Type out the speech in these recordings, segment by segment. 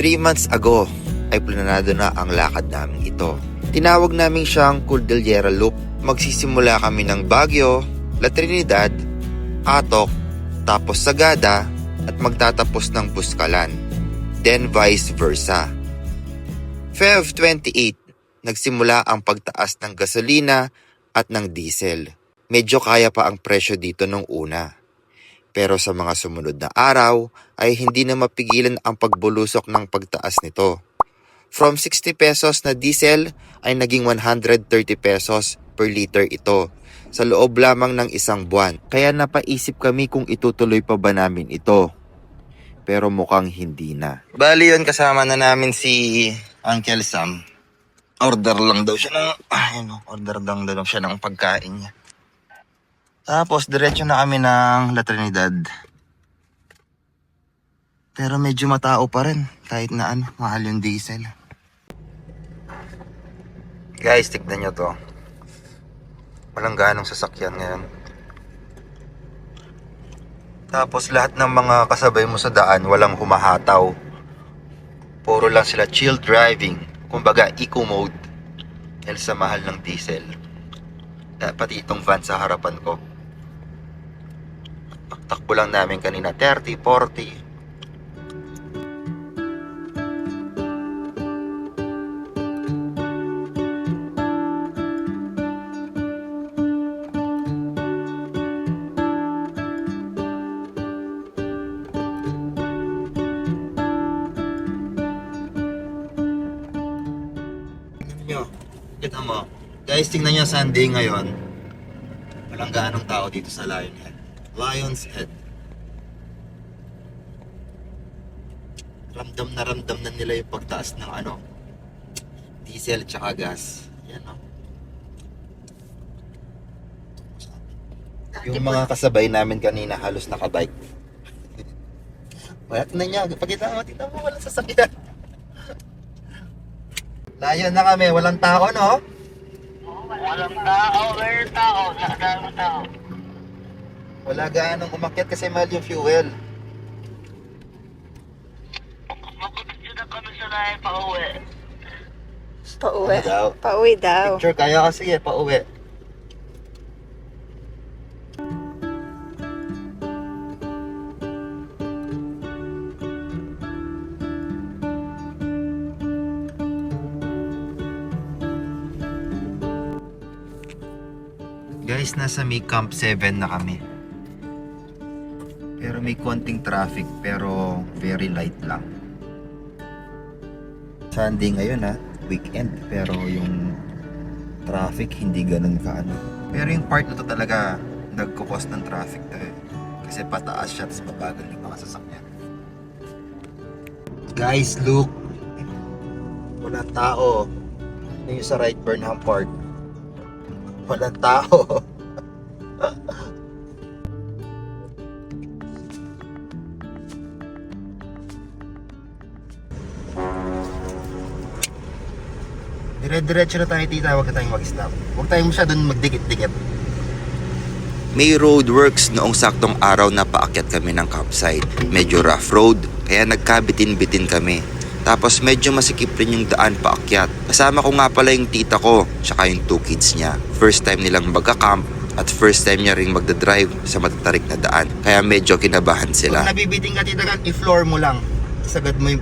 3 months ago ay planado na ang lakad namin ito. Tinawag namin siyang Cordillera Loop. Magsisimula kami ng Baguio, La Trinidad, Atok, tapos Sagada at magtatapos ng Buscalan. Then vice versa. Feb 28, nagsimula ang pagtaas ng gasolina at ng diesel. Medyo kaya pa ang presyo dito nung una. Pero sa mga sumunod na araw ay hindi na mapigilan ang pagbulusok ng pagtaas nito. From 60 pesos na diesel ay naging 130 pesos per liter ito sa loob lamang ng isang buwan. Kaya napaisip kami kung itutuloy pa ba namin ito. Pero mukhang hindi na. Bali yun, kasama na namin si Uncle Sam. Order lang daw siya ng pagkain niya. Tapos diretso na kami ng La Trinidad. Pero medyo matao pa rin kahit na mahal yung diesel. Guys, tignan nyo to. Walang ganong sasakyan ngayon. Tapos lahat ng mga kasabay mo sa daan walang humahataw. Puro lang sila chill driving. Kumbaga eco mode. Dahil sa mahal ng diesel. Pati itong van sa harapan ko. Takbo lang namin kanina 30, 40. Kita mo. Guys, tingnan nyo Sunday ngayon. Walang gaanong tao dito sa Lion's Head. Ramdam na nila yung pagtaas ng diesel tsaka gas. Yan Yung mga kasabay namin kanina halos nakabike. Wala na niya. Pagkita mo, walang sasakyan. Layo na kami, walang tao, no? Walang tao, may tao, nakadaming tao. Wala gaanong umakyat kasi mahal yung fuel. Magkakit na kami sa lahi pa uwi. Pauwi. Ano daw? Pauwi daw. Picture kaya kasi pauwi. Guys, nasa may Camp 7 na kami. Pero may konting traffic, pero very light lang. Sunday ngayon weekend, pero yung traffic hindi ganun kaano. Pero yung part na to talaga nagkukos ng traffic to Kasi pataas siya, tapos mabagal yung mga sasakyan. Guys, look! Wala tao. Yung sa right Burnham Park. Walang tao. Dire-diretso na tayo tita, huwag na tayong mag-stop. Huwag tayong masyadong magdikit-dikit. May roadworks noong saktong araw na paakyat kami ng campsite. Medyo rough road, kaya nagkabitin-bitin kami. Tapos medyo masikip rin yung daan paakyat. Kasama ko nga pala yung tita ko, tsaka yung 2 kids niya. First time nilang magka-camp at first time niya ring magdadrive sa matatarik na daan. Kaya medyo kinabahan sila. Kung nabibiting ka tita, i-floor mo lang. Sagad mo yung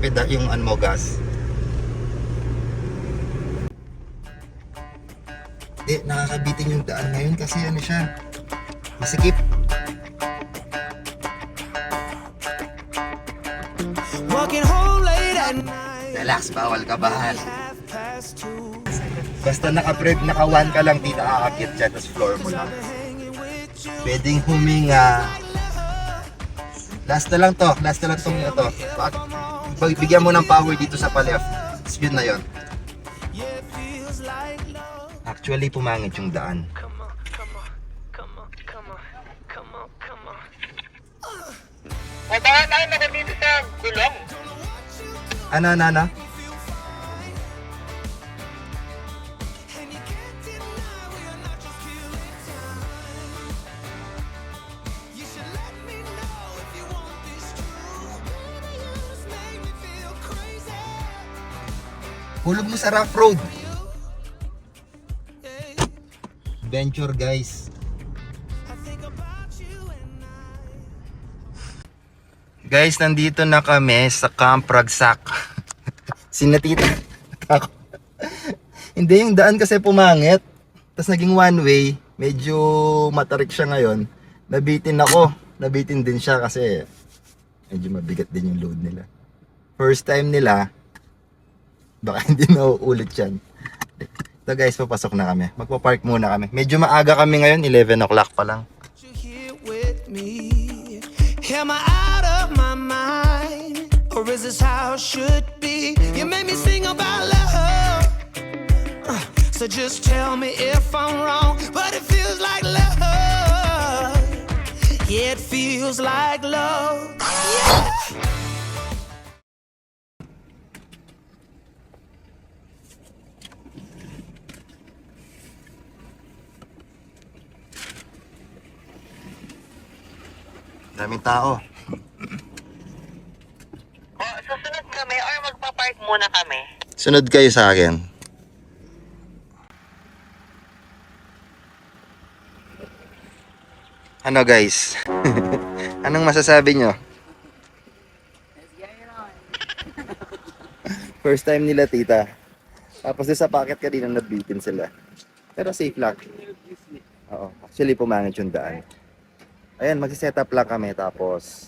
gas. Nakakabitin yung daan ngayon kasi siya, masikip. Relax, bawal kabahan. Basta naka-1 ka lang dito, aakit dyan, tapos floor mo lang. Pwedeng huminga. Last na lang tong ito. Bigyan mo ng power dito sa pa-left. Yun na yun. Actually, pumangit yung daan. Madahan tayo na dito sa gulong. Ano? Hulog mo sa rough road. Adventure guys. Guys, nandito na kami sa Camp Ragsak. Sinatita. Hindi, yung daan kasi pumangit. Tapos naging one way. Medyo matarik siya ngayon. Nabitin ako. Nabitin din siya kasi medyo mabigat din yung load nila. First time nila, baka hindi na uulit yan. So guys, papasok na kami. Magpa-park muna kami. Medyo maaga kami ngayon, 11 o'clock pa lang. Am I out of my mind? Or is this how it should be? You made me sing about love. So just tell me if I'm wrong. But it feels like love. Yeah, it feels like love. Yeah. Daming tao. O, susunod kami or magpa-park muna kami? Sunod kayo sa akin. Ano guys? Anong masasabi nyo? First time nila tita. Tapos sa packet kanina nabitin sila. Pero safe lang. Oo. Actually pumangit yung daan. Ayan, mag-set up lang kami tapos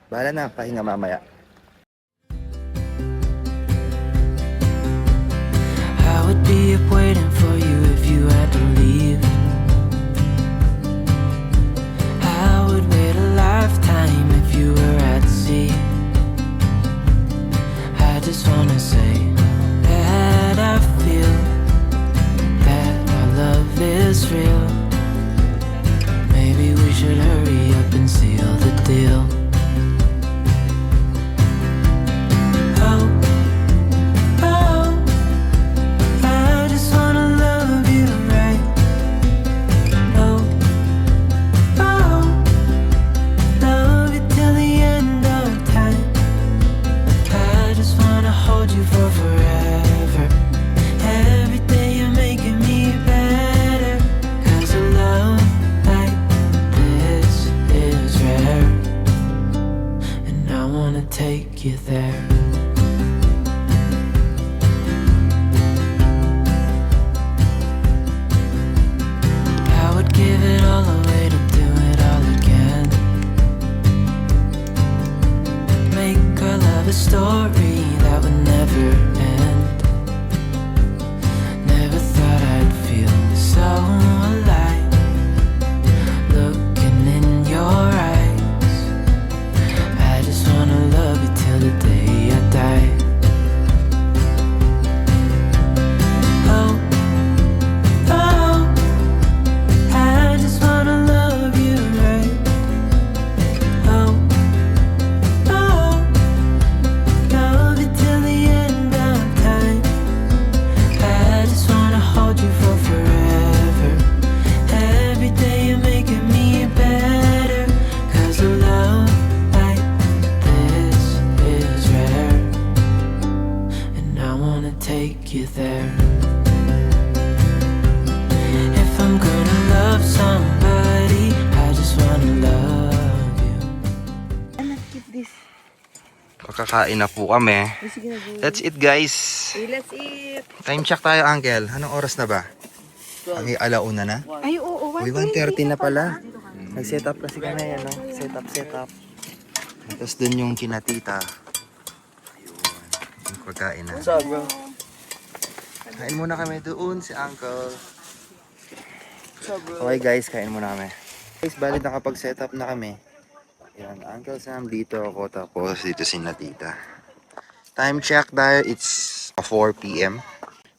bahala na, pahinga mamaya. I would be up waiting for you if you had to leave. I would wait a lifetime if you were at sea. I just wanna say that I feel that our love is real. Maybe we should hurry up and seal the deal. Oh, oh, I just wanna love you right. Oh, oh, love you till the end of time. I just wanna hold you for forever. Every day you're making me better. 'Cause a love like this is rare. And I wanna take you there. I would give it all away to do it all again. Make our love a story that would never end. Never thought I'd feel so alive, looking in your eyes. I just wanna love you till the day I die. Oh, oh, I just wanna love you right. Oh, oh, love you till the end of time. I just wanna hold you for forever. Every day you're making me better. 'Cause a love like this is rare. And I wanna take you there. If I'm gonna love somebody, I just wanna love you. Keep this. Kakakain na po kami. Sige na, go. That's it guys. Let's eat. Time check tayo, Uncle. Anong oras na ba? Ang alauna na? Ay, oo. Uy, 1:30 na pala. Nag-set up kasi kami, ano? Set up. Tapos dun yung kinatita. Ayun. Yung pagkain na. What's up, bro? Kain muna kami doon si Uncle. What's up, bro? Okay guys, kain muna kami. Guys, bali nakapag-set up na kami. Yan, Uncle Sam, dito ako. Tapos dito si Natita. Time check dahil it's 4 p.m.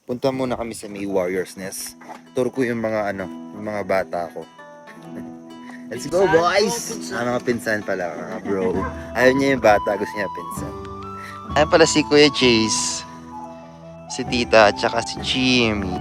Punta muna kami sa May Warriors Nest. Tour ko yung mga yung mga bata ko. Let's go boys! Mga pinsan pala, mga bro. Ayaw niya yung bata, gusto niya pinsan. Ayan pala si Kuya Chase, si Tita, at saka si Jimmy.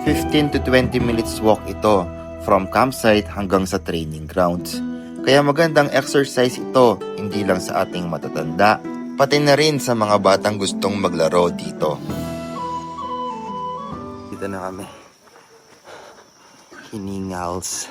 15 to 20 minutes walk ito from campsite hanggang sa training grounds. Kaya magandang exercise ito, hindi lang sa ating matatanda, pati na rin sa mga batang gustong maglaro dito. Dito na kami. Hiningals.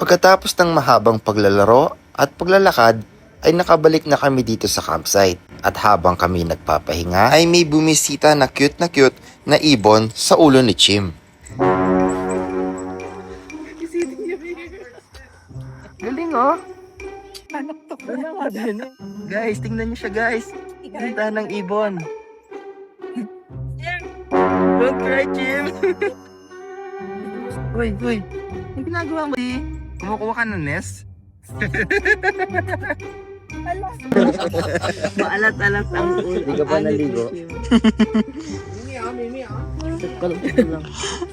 Pagkatapos ng mahabang paglalaro at paglalakad, ay nakabalik na kami dito sa campsite. At habang kami nagpapahinga, ay may bumisita na cute na ibon sa ulo ni Chim. Galing oh! Guys, tingnan niyo siya guys. Ganda ng ibon. Don't cry, Chim! Uy! Ang ginagawa mo di? Kumukuha ka ng nest? Maalat-alat ang ulo. Hindi ka ba naligo?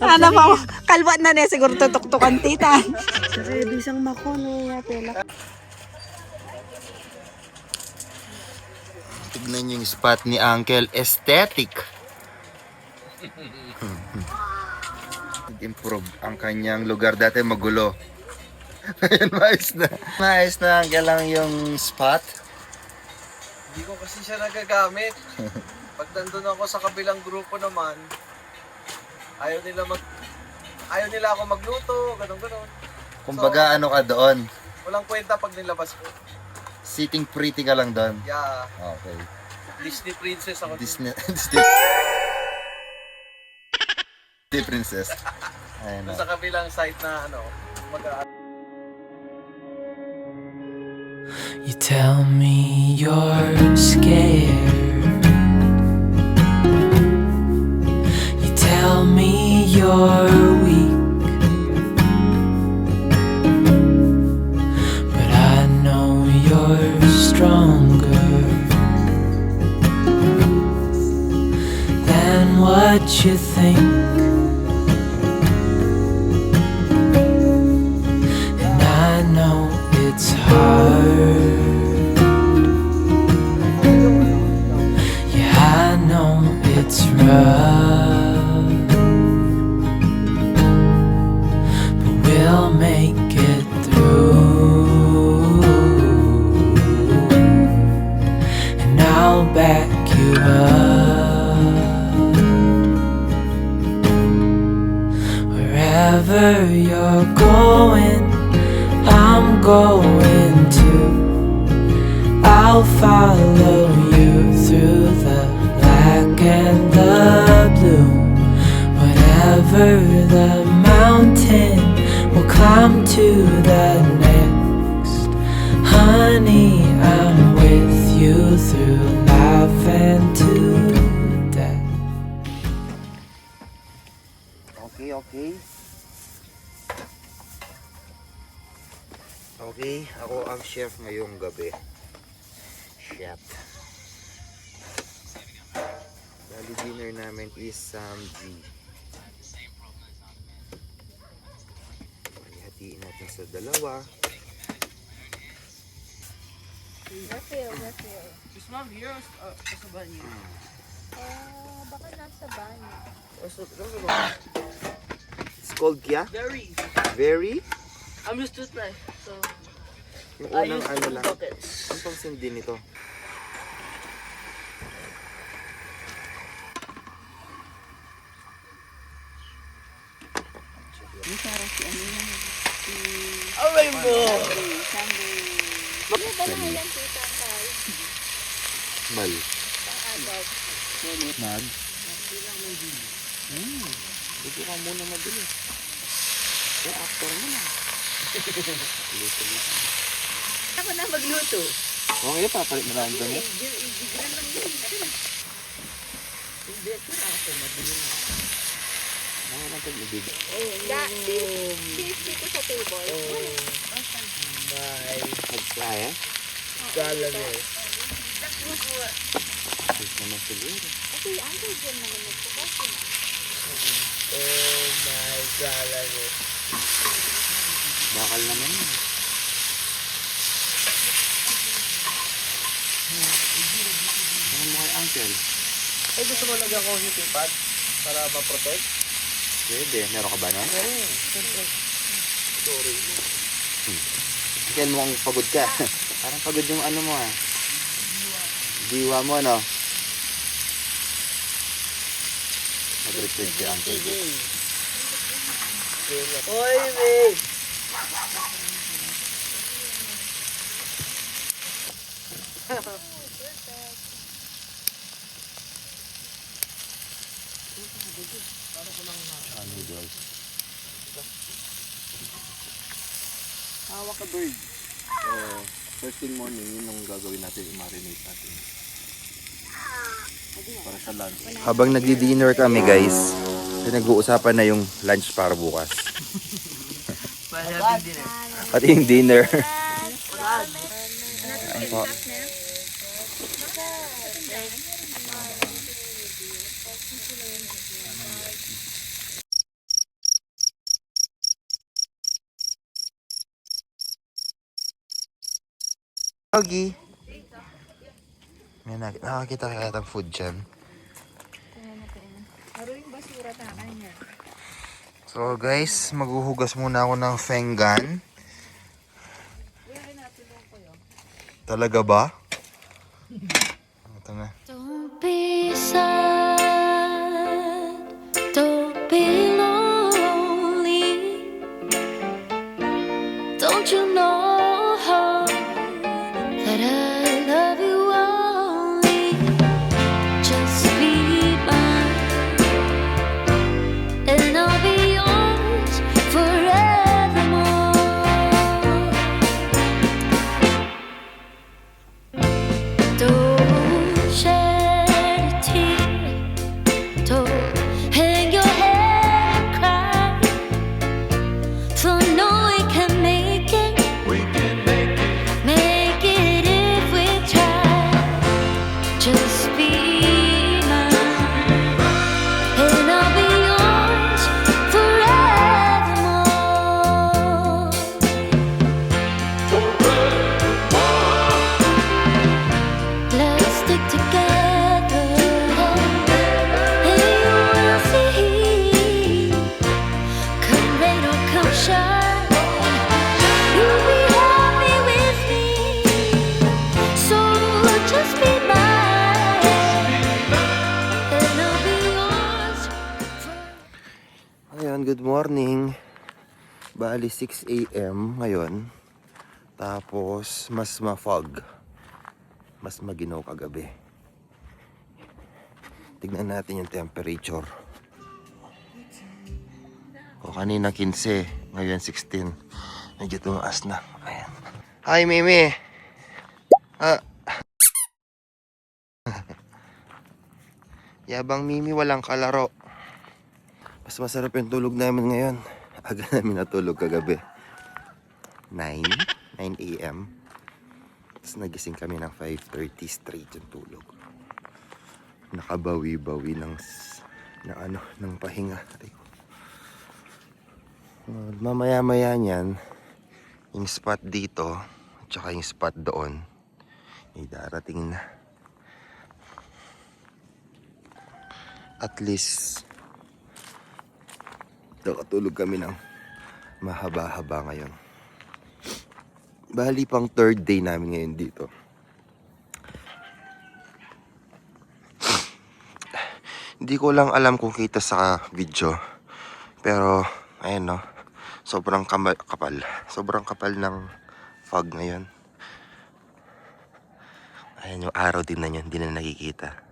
Ano pa, kalwa na ne, siguro tutuktukan tita. Kasi bisang makono ya tela. Tignan niyo yung spot ni Uncle. Aesthetic! Improve ang kanyang lugar. Dati magulo. Ayun, maayos na. Maayos na ang lang yung spot. Hindi ko kasi siya nagagamit. Pag nandun ako sa kabilang grupo naman, ayaw nila ako magluto, ganun. Kumbaga ano ka doon? Walang kwenta pag nilabas ko. Sitting pretty ka lang doon. Yeah, Okay. Disney princess ako. Disney princess. Ayun Doon na. sa kabilang site na You tell me you're scared. You tell me you're weak. But I know you're stronger than what you think. And I know it's hard. Yeah, I know it's rough, but we'll make it through. And I'll back you up wherever you're going. I'm going to. I'll follow you through the black and the blue. Whatever the mountain, we'll climb to the next. Honey, I'm with you through life and to death. Okay. Okay, ako ang chef ngayong gabi. Chef. Bali dinner namin is samji. sa dalawa. Is mom here o sa banyo? Baka nasa banyo. It's called kya? Very. Very? I'm used to it na. So, Yung I unang use ano two lang. buckets. Ang pangsindi nito. A rainbow! Mal. Mag? Dito ka muna mabilis. Eh, after mo na. Ako na magluto. Okay, papalit na lang dami. Ano lang pag nabibig? Dito sa table. Mag-fly, eh? Gala niya eh. Ayos naman siguro. Kasi uncle dyan naman nagpapasok. Oh my gala niya. Bakal naman yun. Ano mo kay uncle? Ay, gusto mo lagyan ko heating pad para ma-protect? Pwede. Meron ka ba nun? Sorry. Tingnan mo kung pagod ka. Parang pagod yung ano mo ah. Diwa mo, no? Mag-refresh si uncle. Oy, babe! Noodles. Hawak ka, bird. First thing morning, yun ang gagawin natin, i-marinate natin. Para sa lunch. Habang nagdi-dinner kami guys, pinag-uusapan na yung lunch para bukas. Pati yung dinner. Ano po? Ogi. May nakakita kaya ng food dyan. So guys, maghuhugas muna ako ng fenggan. Talaga ba? Ito na. Don't be sad, don't be lonely. Don't you know that I love you only? Just be mine, and I'll be yours forevermore. Don't shed a tear, don't hang your head and cry, for no we can make it, make it if we try. Just be mine, and I'll be yours forevermore. Let's stick together, and you will see. Come rain or come shine, you'll be happy with me. So just be mine, and I'll be yours forever. Ayan, good morning. Bali 6 AM ngayon. Tapos mas ma-fog. Mas maginaw kagabi. Tignan natin yung temperature. O kanina 15, ngayon 16. Medyo tumaas na. Ayan. Hi, Mimi! Yabang Mimi, walang kalaro. Mas masarap yung tulog namin ngayon. Aga namin natulog kagabi. 9 AM. Tapos nagising kami ng 5:30 straight yung tulog. Nakabawi-bawi ng pahinga. Mamaya-maya niyan, yung spot dito at saka yung spot doon ay darating na. At least nakatulog kami ng mahaba-haba ngayon. Bali pang 3rd day namin ngayon dito. Hindi ko lang alam kung kita sa video. Pero, ayan no. Sobrang kapal. Sobrang kapal ng fog ngayon. Ayan yung araw din na yun. Hindi na nakikita.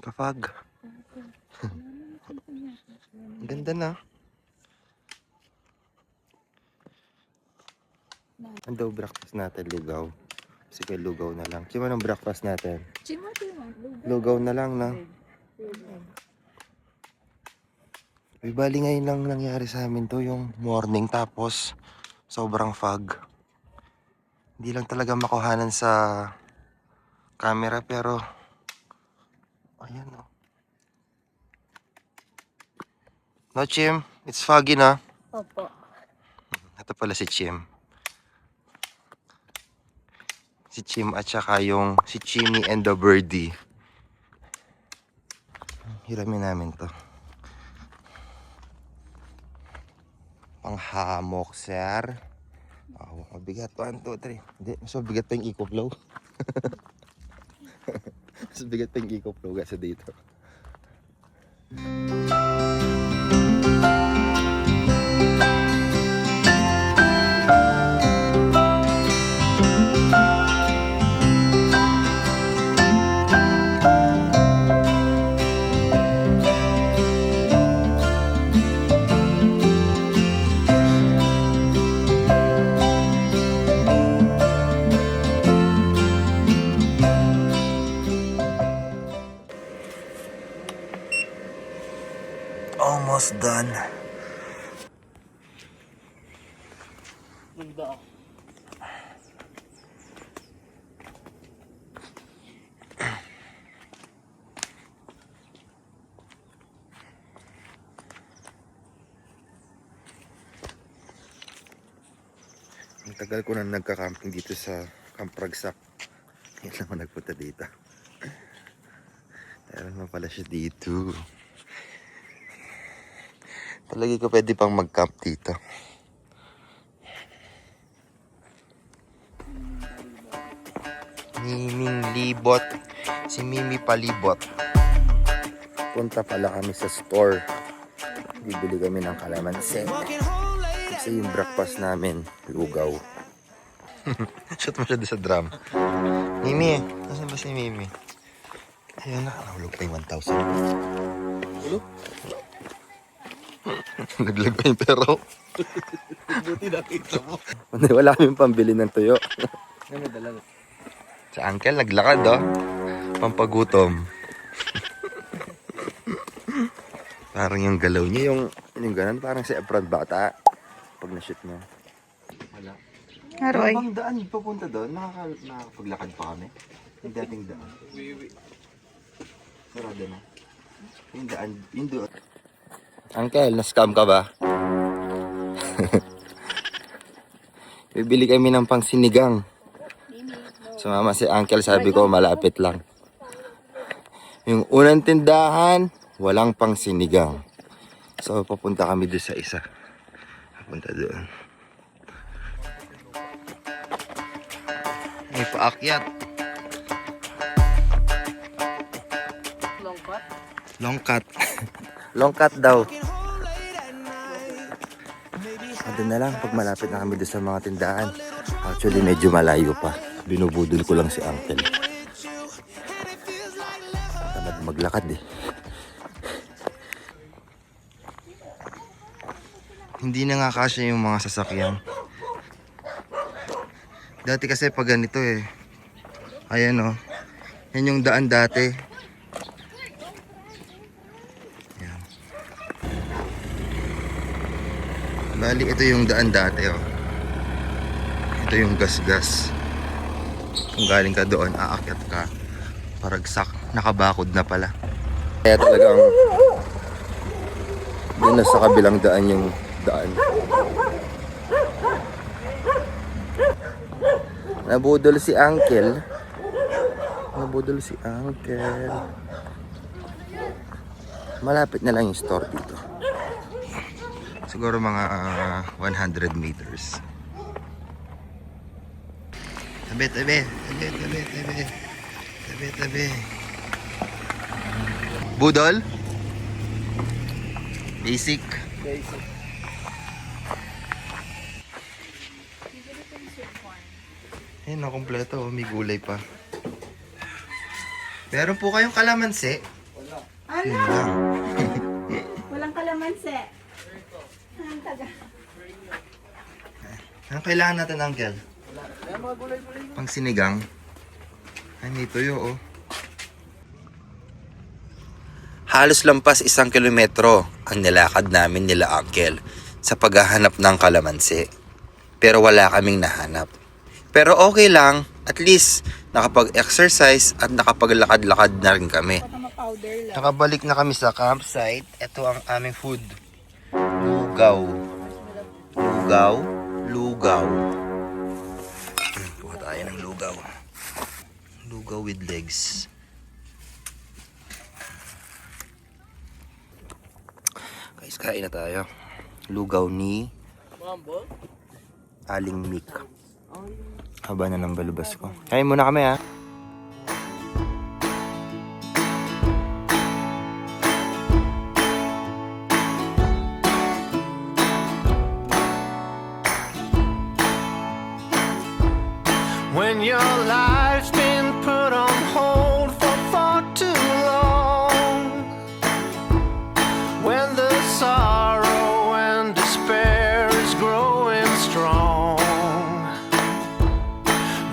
Kapag. Ang ganda na. Ang daw breakfast natin, lugaw. Sige, lugaw na lang. Kima ng breakfast natin? Lugaw na lang na. Uy, bali ngayon lang nangyari sa amin to, yung morning tapos sobrang fog. Hindi lang talaga makuhanan sa camera pero ayan o. No, Chim? It's foggy na. Opo. Ito pala si Chim. Si Chim at saka yung si Chimmy and the Birdie. Hiramin namin to. Panghamok, sir. Oh, mabigat. 1, 2, 3. Hindi, mas mabigat pa yung eco-flow. Mas mabigat pa yung eco-flow kasi dito. Almost done. Ang tagal ko na nagka-camping dito sa Camp Ragsak. Ngayon lang ako nagpunta dito. Meron naman pala siya dito. Palagi ko pwede pang mag-camp dito. Miming Libot. Si Mimi Palibot. Punta pala kami sa store. Bibili kami ng kalamansi. Kasi yung breakfast namin, lugaw. Shoot mo siya sa drum. Mimi, nasan ba si Mimi? Ayun na, nahulog pa yung 1,000. Hulog? Naglag pa yung pero. Buti nakita mo. Wala kaming pambili ng tuyo. Ano dala? Sa uncle, naglakad oh. Pampagutom. Parang yung galaw niya, yung ganun, parang si Efron bata. Pag na-shoot mo. Wala. Aroy. Ang daan papunta doon, nakakapaglakad pa kami. Yung dating daan. Sarado na. Yung daan, yung doon. Uncle, na-scam ka ba? Bibili kami ng pang sinigang. Sumama si Uncle, sabi ko malapit lang. Yung unang tindahan, walang pang sinigang. So papunta kami doon sa isa. Papunta doon. May paakyat. Long cut. Long cut. Long cut daw. Doon na lang pag malapit na kami doon sa mga tindahan. Actually medyo malayo pa. Binubudol ko lang si Uncle. Tamad maglakad eh. Hindi na nga kasya yung mga sasakyan. Dati kasi pag ganito eh. Ayan oh. Yan yung daan dati. Yan. Bali, ito yung daan dati, oh. Ito yung gas-gas. Kung galing ka doon, aakyat ka. Paragsak, nakabakod na pala. Kaya talagang doon na sa kabilang daan yung daan. Nabudol si Uncle. Nabudol si Uncle. Malapit na lang yung store dito. Siguro mga 100 meters. Tabi, tabi. Tabi, tabi, tabi. Tabi, tabi. Budol? Basic. Ayun, nakompleto. May gulay pa. Meron po kayong kalamansi? Yun lang. Walang kalamansi. Ang taga. Anong kailangan natin, Uncle? Pang sinigang. Ay, may tuyo, oh. Halos lampas 1 kilometro ang nilakad namin nila Uncle sa paghahanap ng kalamansi. Pero wala kaming nahanap. Pero okay lang, at least nakapag-exercise at nakapaglakad-lakad na rin kami. Nakabalik na kami sa campsite. Ito ang aming food. Lugaw. Lugaw. Lugaw. Kuha tayo ng lugaw. Lugaw with legs. Guys, kain na tayo. Lugaw ni Aling Mick. Haba na ng balubas ko. Kain muna kami, ha. When your life's been put on hold for far too long, when the sorrow and despair is growing strong,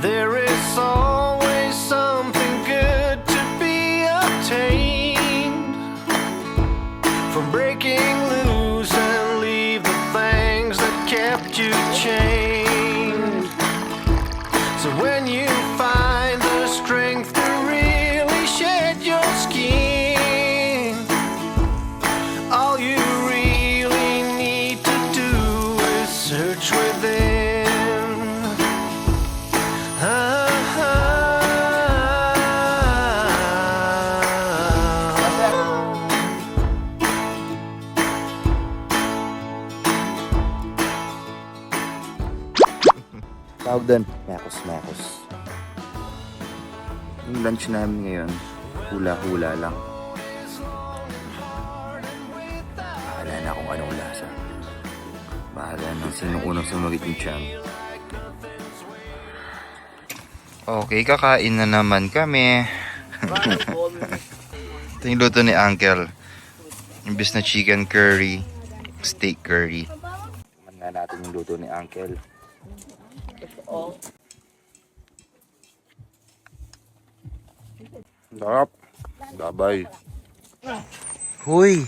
there is always something good to be obtained from breaking loose and leave the things that kept you chained. So when you find the strength to really shed your skin, all you really need to do is search within. Tawag doon, mekos-mekos. Yung lunch namin ngayon, hula-hula lang. Bahala na kung anong lasa. Bahala na sinong unang sumagit yung tiyan. Okay, kakain na naman kami. Ito yung luto ni Uncle. Imbis na chicken curry, steak curry. Tignan nga natin yung luto ni Uncle. Sarap. Babay. Huy.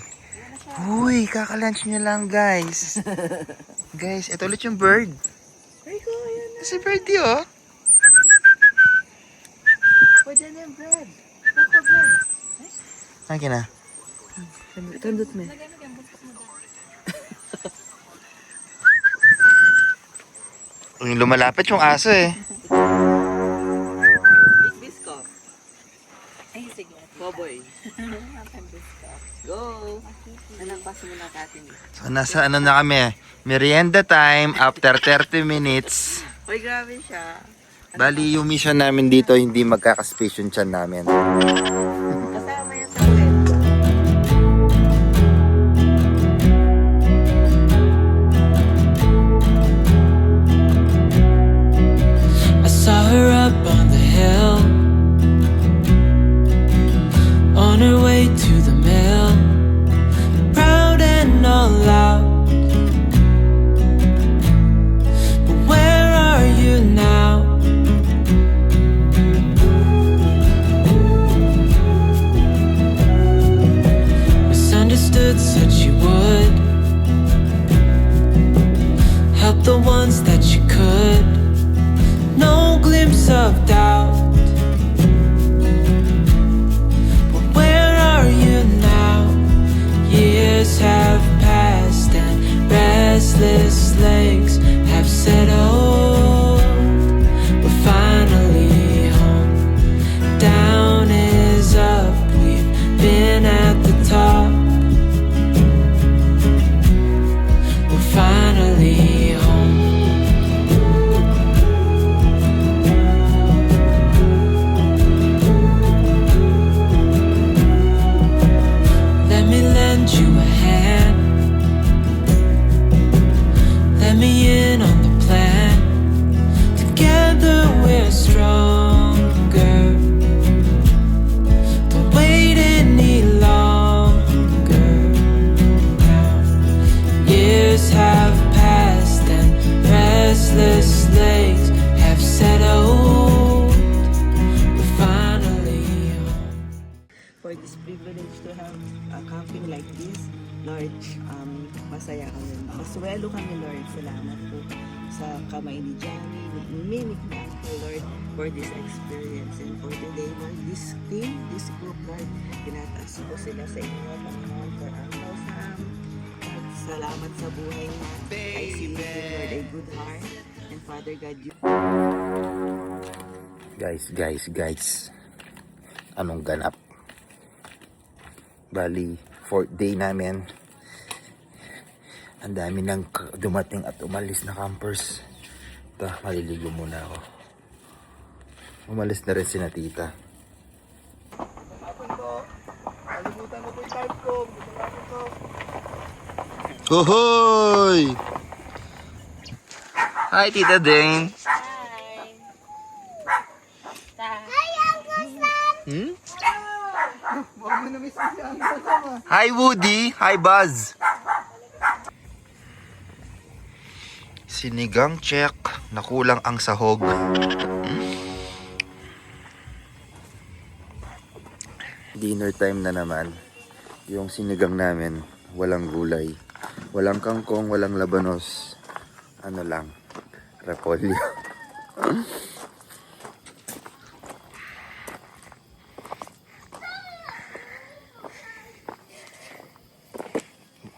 Huy, kakalunch nyo lang, guys. Guys, ito ulit yung bird. Si birdie, oh. Pwede na yung bread. Coco bread. Akin na. Tandot mo. Lumalapit yung aso, eh. Bisco. Ay, sige. Boboy. Go. Anong paso mo na katin? So, nasa ano na kami. Merienda time after 30 minutes. Uy, grabe siya. Bali, yung mission namin dito, hindi magkakaspace yung tiyan namin. Kasama yan sa ulit. I saw her up on the hill, on her way to the mill, proud and all out. But where are you now? let me in on the plan. Together we're stronger. Don't wait any longer now. Years have passed and restless legs have settled. We're finally home. For this privilege to have a camping like this, Lord, masaya kami. Maswelo kami, Lord. Salamat po sa kamay ni Johnny, ni Uncle, Lord, for this experience. And for today, Lord, this team, this group, Lord, tinataas ko sila sa inyo, Panginoon, for Uncle Sam. At salamat sa buhay niya. I see you, Lord, a good heart. And Father God, you... Guys. Anong ganap? Bali, 4th day namin. Ang dami nang dumating at umalis na campers. Maliligo muna ako. Umalis na rin si na tita. Kalimutan ko po yung card ko. Kalimutan ko. Hohoy! Hi, Tita Dane. Hmm? Hi, Woody. Hi, Buzz. Sinigang check. Nakulang ang sahog. Dinner time na naman. Yung sinigang namin, walang gulay. Walang kangkong, walang labanos. Ano lang, repolyo.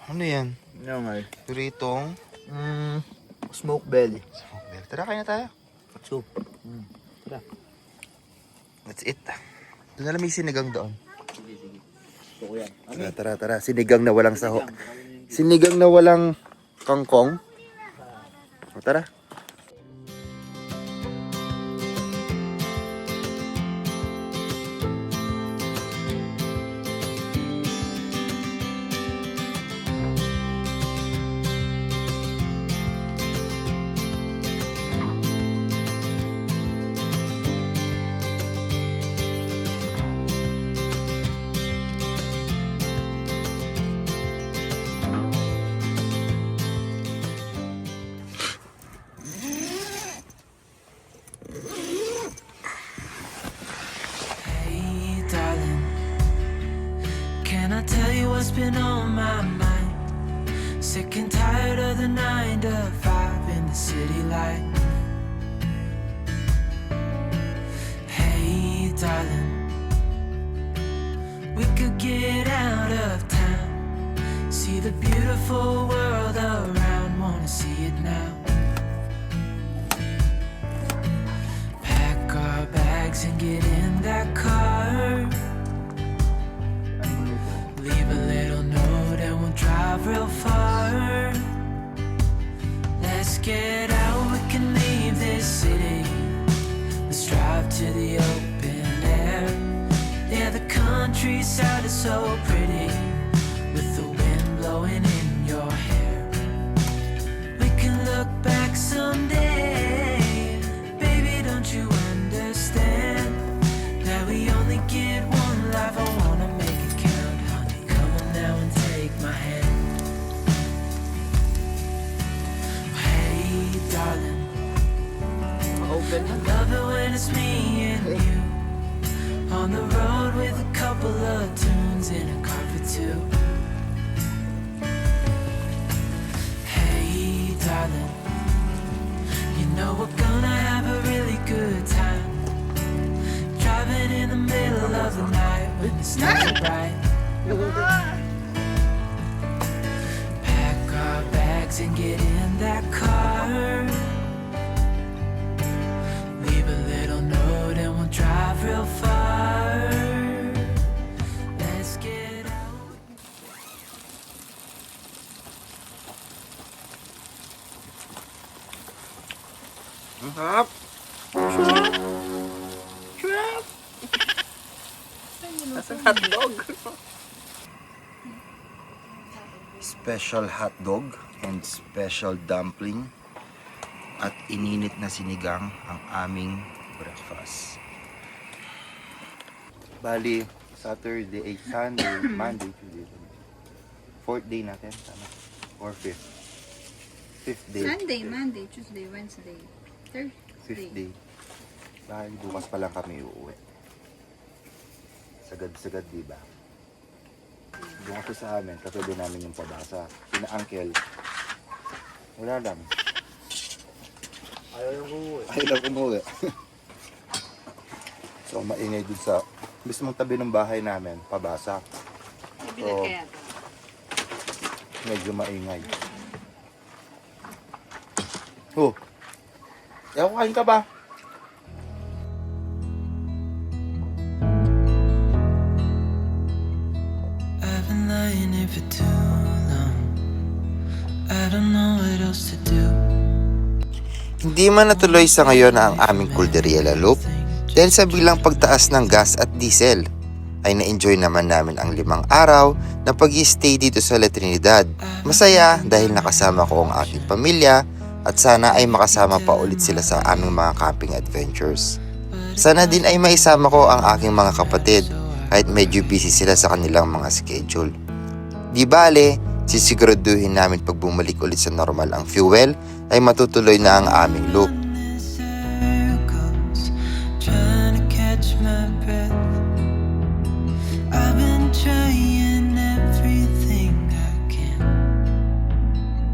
Ano yan? Ano nga? Puritong Smoke belly. smoke. Tara, kain na tayo. Soup. That's it. Doon na lang may sinigang doon. Sige. Gusto ko yan. Tara. Sinigang na walang sahog. Sinigang na walang kangkong. O, tara. Hey, darling, can I tell you what's been on my mind? Sick and tired of the 9 to 5 in the city light. Hey, darling, we could get out of town, see the beautiful world around, wanna see it now. Pack our bags and get in that car, leave a little note and we'll drive real far. Let's get out, we can leave this city, let's drive to the open air. Yeah, the countryside is so pretty, with the wind blowing in your hair. We can look back someday, baby, don't you understand that we only get one life? I wanna make it count, honey. Come on now and take my hand. Hey, darling, Open. I love it when it's me and you on the road with a couple of tunes in a car for two. Hey, darling, you know we're gonna have a really good time, driving in the middle of the night when the stars are bright. Pack our bags and get in that car, leave a little note and we'll drive real far. Let's get out. Ang harap. Special hotdog. and special dumpling at ininit na sinigang ang aming breakfast. Bali, Saturday, Sunday, Monday, Tuesday. 4th day natin, tama? Or 5th? 5th day. Sunday, Monday, Tuesday, Wednesday, Thursday. 5th day. Bali, bukas pa lang kami uuwi. Sagad-sagad, di ba? Doon kasi sa amin, katabi namin yung pabasa. Sina Uncle, wala lang. Ayaw yung uuwi. Ayaw lang umuwi. So, maingay dun sa mismong tabi ng bahay namin, pabasa. So, medyo maingay. Oh, ayaw, kain ka ba? I've been lying here for too long. I don't know what else to do. Hindi man natuloy sa ngayon ang aming Calderiela Loop dahil sa bilang pagtaas ng gas at diesel, ay na-enjoy naman namin ang 5 araw na pag-i-stay dito sa La Trinidad. Masaya dahil nakasama ko ang aking pamilya at sana ay makasama pa ulit sila sa aming mga camping adventures. Sana din ay maisama ko ang aking mga kapatid kahit medyo busy sila sa kanilang mga schedule. Di bale, sisiguraduhin namin pag bumalik ulit sa normal ang fuel ay matutuloy na ang aming loop. Circles, trying to catch my breath. I've been trying everything I can,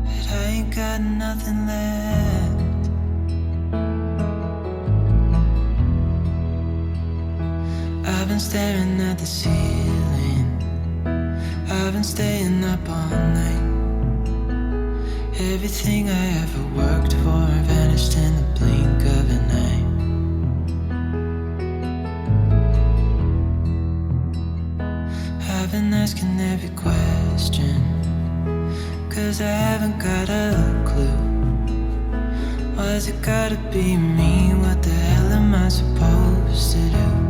but I ain't got nothing left. I've been staring at the ceiling, I've been staying up all night. Everything I ever worked for vanished in the blink of an eye. I've been asking every question, 'cause I haven't got a clue. Why's it gotta be me? What the hell am I supposed to do?